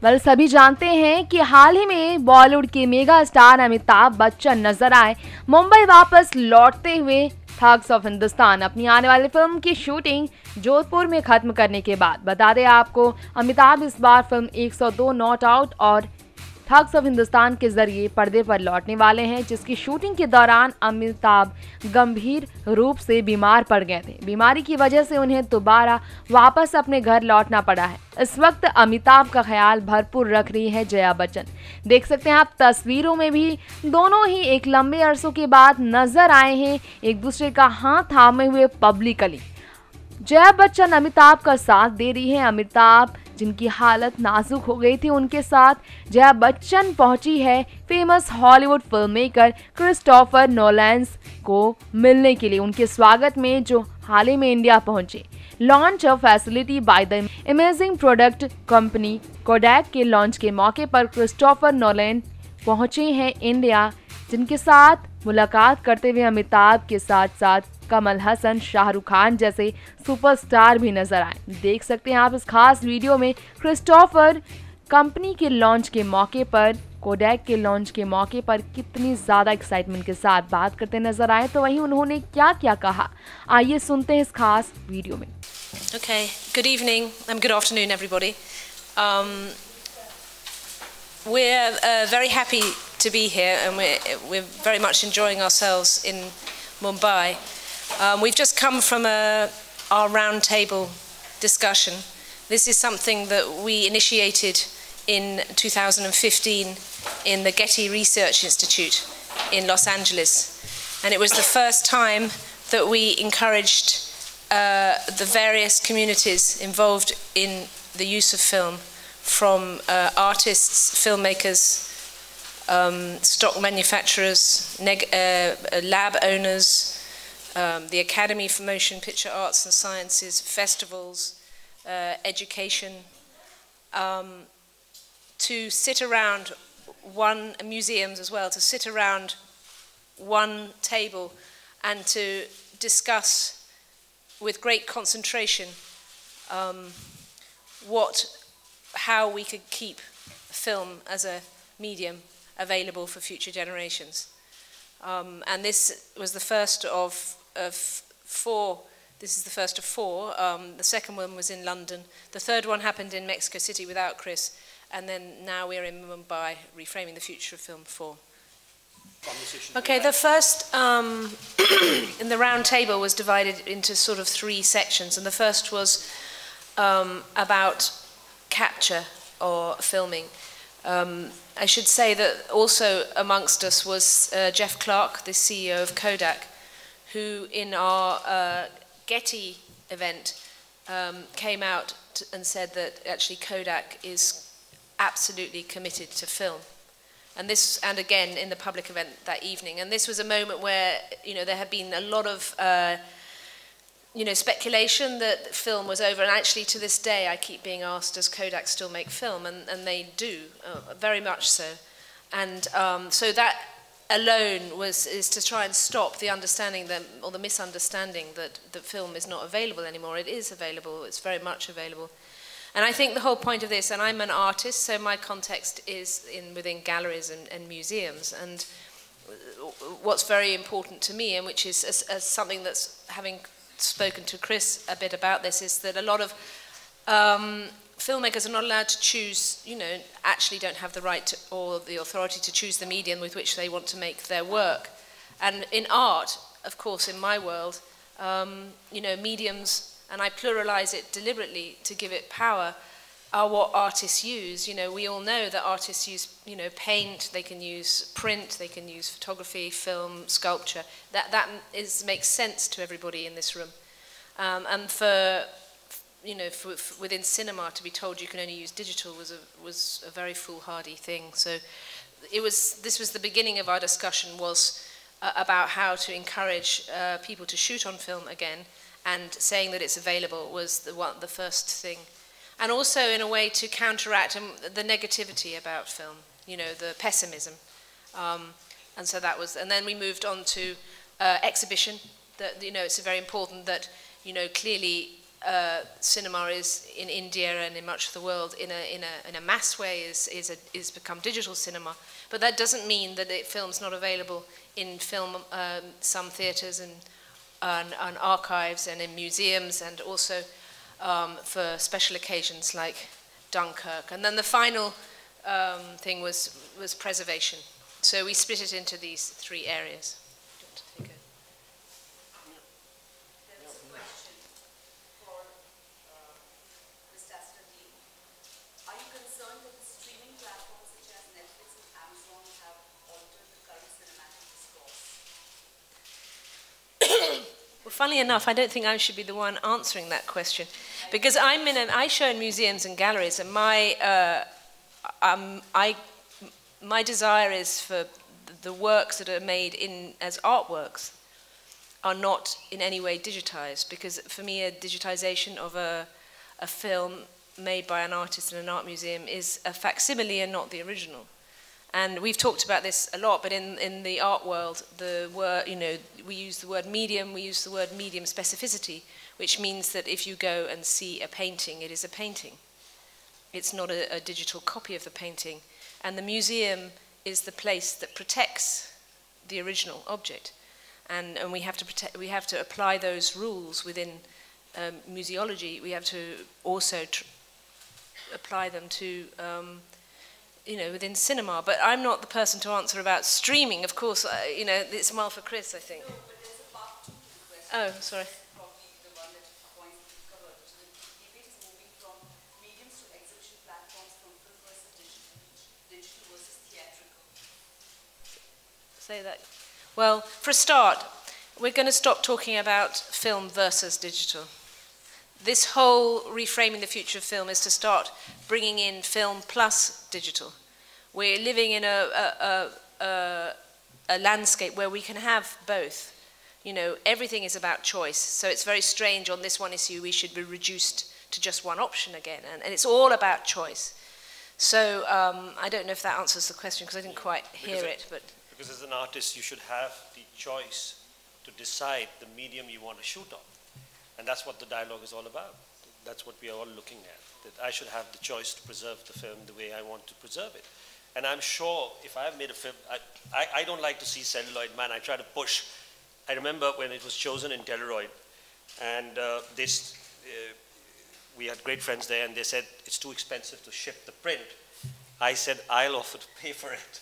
सभी जानते हैं कि हाल ही में बॉलीवुड के मेगा स्टार अमिताभ बच्चन नजर आए मुंबई वापस लौटते हुए। थग्स ऑफ हिंदुस्तान अपनी आने वाली फिल्म की शूटिंग जोधपुर में खत्म करने के बाद बता दें आपको, अमिताभ इस बार फिल्म 102 नॉट आउट और थग्स ऑफ हिंदुस्तान के जरिए पर्दे पर लौटने वाले हैं, जिसकी शूटिंग के दौरान अमिताभ गंभीर रूप से बीमार पड़ गए थे। बीमारी की वजह से उन्हें दोबारा वापस अपने घर लौटना पड़ा है। इस वक्त अमिताभ का ख्याल भरपूर रख रही है जया बच्चन। देख सकते हैं आप तस्वीरों में भी दोनों ही एक लंबे अरसों के बाद नजर आए हैं, एक दूसरे का हाथ थामे हुए पब्लिकली। जया बच्चन अमिताभ का साथ दे रही है। अमिताभ जिनकी हालत नाजुक हो गई थी, उनके साथ जया बच्चन पहुंची है famous Hollywood film maker Christopher Nolan's को मिलने के लिए। उनके स्वागत में जो हाल ही में इंडिया पहुंचे, launch of facility by the imaging product company Kodak के लॉन्च के मौके पर क्रिस्टोफर नोलन पहुंचे हैं इंडिया, जिनके साथ मुलाकात करते हुए अमिताभ के साथ साथ कमल हसन, शाहरुख खान जैसे सुपरस्टार भी नजर आए। देख सकते हैं आप इस खास वीडियो में क्रिस्टोफर कंपनी के लॉन्च के मौके पर, कोडैक के लॉन्च के मौके पर कितनी ज़्यादा एक्साइटमेंट के साथ बात करते नजर आए। तो वहीं उन्होंने क्या क्या कहा, आइए सुनते हैं इस खास वीडियो में। Okay, good evening and good afternoon everybody. We're very happy to be here and we're very much enjoying ourselves in Mumbai. We've just come from our roundtable discussion. This is something that we initiated in 2015 in the Getty Research Institute in Los Angeles, and it was the first time that we encouraged the various communities involved in the use of film, from artists, filmmakers, stock manufacturers, lab owners, the Academy for Motion Picture Arts and Sciences, festivals, education, to sit around museums as well, to sit around one table and to discuss with great concentration how we could keep film as a medium available for future generations. And this was the first of four. This is the first of four. The second one was in London. The third one happened in Mexico City without Chris. And then now we're in Mumbai, reframing the future of film 4. Okay, the first in the round table was divided into sort of three sections, and the first was about capture or filming. I should say that also amongst us was Jeff Clark, the CEO of Kodak, who in our Getty event came out and said that actually Kodak is absolutely committed to film. And again in the public event that evening, and this was a moment where there had been a lot of speculation that film was over, and actually to this day I keep being asked, does Kodak still make film? And they do, very much so. And so that alone is to try and stop the understanding or the misunderstanding that the film is not available anymore. It is available, it's very much available. And I think the whole point of this, and I'm an artist, so my context is within galleries and museums, and what's very important to me, and which is as something that's, having spoken to Chris a bit about this, is that a lot of filmmakers are not allowed to choose, actually don't have the right or the authority to choose the medium with which they want to make their work. And in art, of course, in my world, mediums, and I pluralize it deliberately to give it power, are what artists use. We all know that artists use, paint, they can use print, they can use photography, film, sculpture. That makes sense to everybody in this room. And for within cinema to be told you can only use digital was a very foolhardy thing. So this was the beginning of our discussion, was about how to encourage people to shoot on film again, and saying that it's available was the first thing. And also in a way to counteract the negativity about film, the pessimism. And so that was, and then we moved on to exhibition. That it's very important that clearly cinema is in India and in much of the world in a mass way is become digital cinema, but that doesn't mean that film's not available in some theatres and archives and in museums, and also for special occasions like Dunkirk. And then the final thing was preservation. So we split it into these three areas. Well, funnily enough, I don't think I should be the one answering that question, because I show in museums and galleries, and my desire is for the works that are made as artworks are not in any way digitized, because for me a digitization of a film made by an artist in an art museum is a facsimile and not the original. And we've talked about this a lot, but in the art world, we use the word medium, we use the word medium specificity, which means that if you go and see a painting, it is a painting. It's not a digital copy of the painting. And the museum is the place that protects the original object. And we have to apply those rules within museology. We have to also apply them to within cinema. But I'm not the person to answer about streaming. Of course, it's more for Chris, I think. No, but there's a part 2 to the question. Oh, sorry. Probably the one that points to be covered. So the debate is moving from mediums to exhibition platforms, from film versus digital versus theatrical. Say that. Well, for a start, we're going to stop talking about film versus digital. This whole reframing the future of film is to start bringing in film plus digital. We're living in a landscape where we can have both. Everything is about choice. So it's very strange on this one issue we should be reduced to just one option again. And it's all about choice. So I don't know if that answers the question because I didn't quite hear it. Because as an artist, you should have the choice to decide the medium you want to shoot on. And that's what the dialogue is all about. That's what we are all looking at. That I should have the choice to preserve the film the way I want to preserve it. And I'm sure if I've made a film, I don't like to see celluloid, man. I try to push. I remember when it was chosen in Teleroid, and we had great friends there, and they said, it's too expensive to ship the print. I said, I'll offer to pay for it.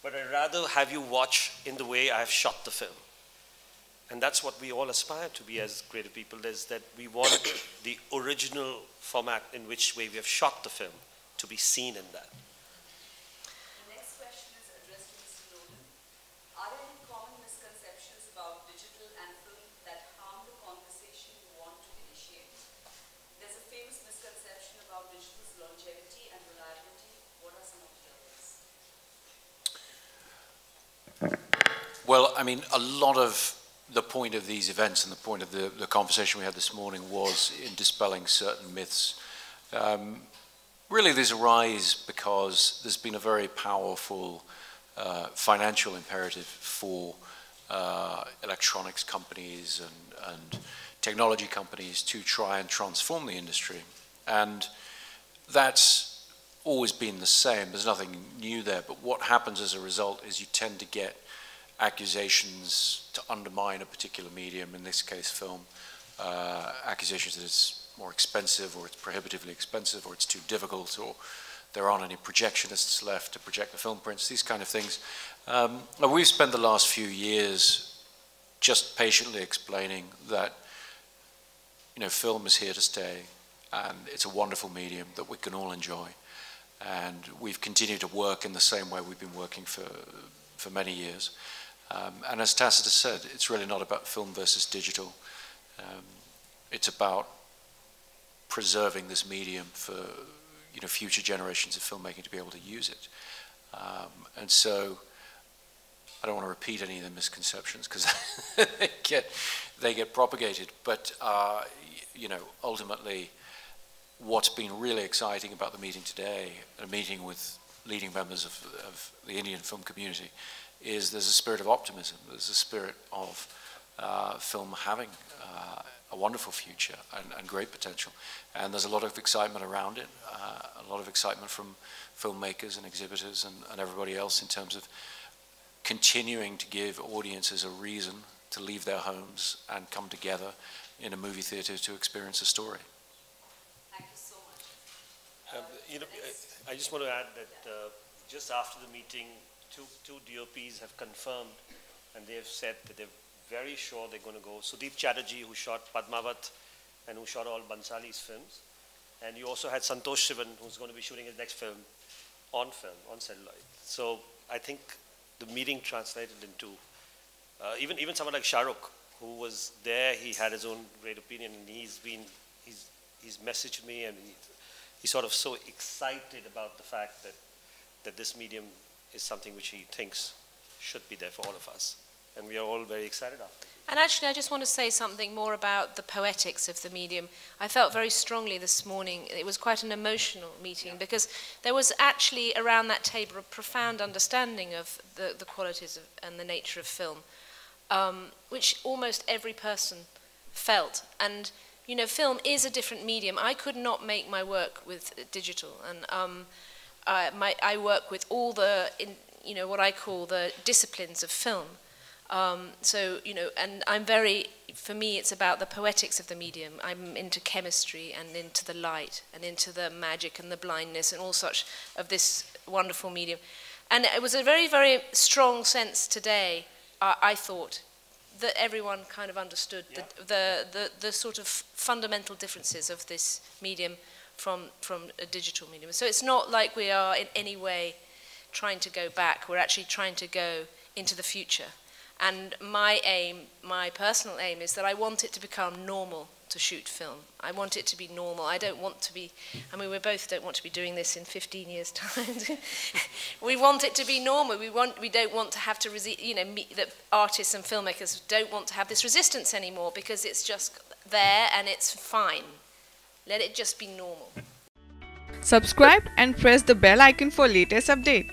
But I'd rather have you watch in the way I've shot the film. And that's what we all aspire to be as creative people, is that we want the original format in which way we have shot the film to be seen in that. The next question is addressed to Mr. Loden. Are there any common misconceptions about digital and film that harm the conversation you want to initiate? There's a famous misconception about digital's longevity and reliability. What are some of the others? Well, I mean, a lot of the point of these events and the point of the conversation we had this morning was in dispelling certain myths. Really, these arise because there's been a very powerful financial imperative for electronics companies and technology companies to try and transform the industry. And that's always been the same. There's nothing new there. But what happens as a result is you tend to get accusations to undermine a particular medium, in this case film, accusations that it's more expensive, or it's prohibitively expensive, or it's too difficult, or there aren't any projectionists left to project the film prints, these kind of things. We've spent the last few years just patiently explaining that film is here to stay, and it's a wonderful medium that we can all enjoy. And we've continued to work in the same way we've been working for many years. And as Tacitus said, it's really not about film versus digital. It's about preserving this medium for future generations of filmmaking to be able to use it. And so I don't want to repeat any of the misconceptions because they get propagated. But ultimately, what's been really exciting about the meeting today, a meeting with leading members of the Indian film community, is there's a spirit of optimism. There's a spirit of film having a wonderful future and great potential. And there's a lot of excitement around it, a lot of excitement from filmmakers and exhibitors and everybody else in terms of continuing to give audiences a reason to leave their homes and come together in a movie theater to experience a story. Thank you so much. I just want to add that just after the meeting, two DOPs have confirmed, and they have said that they're very sure they're going to go. Sudeep Chatterjee, who shot Padmavat and who shot all Bansali's films. And you also had Santosh Sivan, who's going to be shooting his next film, on celluloid. So I think the meeting translated into, even someone like Shah Rukh, who was there, he had his own great opinion, and he's messaged me, and he's sort of so excited about the fact that this medium is something which he thinks should be there for all of us. And we are all very excited after it. And actually, I just want to say something more about the poetics of the medium. I felt very strongly this morning, it was quite an emotional meeting, because there was actually around that table a profound understanding of the qualities and the nature of film, which almost every person felt. And, you know, film is a different medium. I could not make my work with digital, and I work with all the, what I call the disciplines of film. So, and for me, it's about the poetics of the medium. I'm into chemistry and into the light and into the magic and the blindness and all such of this wonderful medium. And it was a very, very strong sense today, I thought, that everyone kind of understood the sort of fundamental differences of this medium from a digital medium. So it's not like we are in any way trying to go back. We're actually trying to go into the future. And my personal aim is that I want it to become normal to shoot film. I want it to be normal. I don't want to be, we both don't want to be doing this in 15 years' time. We want it to be normal. We don't want to have to, that artists and filmmakers don't want to have this resistance anymore, because it's just there and it's fine. Let it just be normal. Subscribe and press the bell icon for latest update.